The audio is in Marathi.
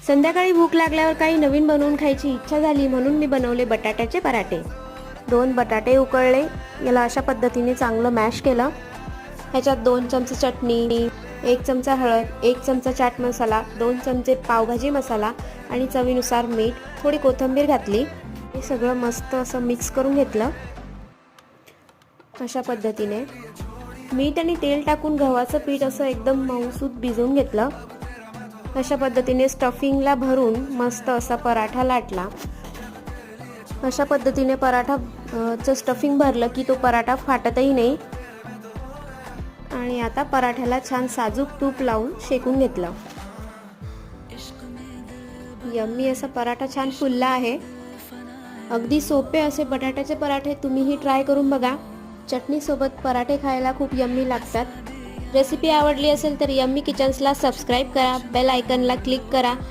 संध्याकाळी भूक लागल्यावर काही नवीन बनवून खायची इच्छा झाली म्हणून मी बनवले बटाट्याचे पराठे। 2 बटाटे उकळले, याला अशा पद्धतीने चांगलं मॅश केलं। ह्याच्यात 2 चमचे चटणी, 1 चमचा हळद, 1 चमचा चाट मसाला, 2 चमचे पावभाजी मसाला आणि चवीनुसार मीठ, थोडी कोथिंबीर घातली। हे सगळं मस्त असं मिक्स करून घेतलं। अशा पद्धतीने मीठ आणि तेल टाकून गव्हाचं पीठ असं एकदम मऊसूत भिजवून घेतलं। अशा पद्धतीने स्टफिंगला भरून मस्त असा पराठा लाटला। अशा पद्धतीने पराठाचं स्टफिंग भरलं की तो पराठा फाटतही नाही। आणि आता पराठ्याला छान साजूक तूप लावून शेकून घेतलं। यम्मी असा पराठा छान फुलला आहे। अगदी सोपे असे बटाट्याचे पराठे तुम्हीही ट्राय करून बघा। चटणी सोबत पराठे खायला खूप यम्मी लागतात। रेसिपी आवडली असेल तर यम्मी किचन्सला सबस्क्राईब करा, बेल आयकॉनला क्लिक करा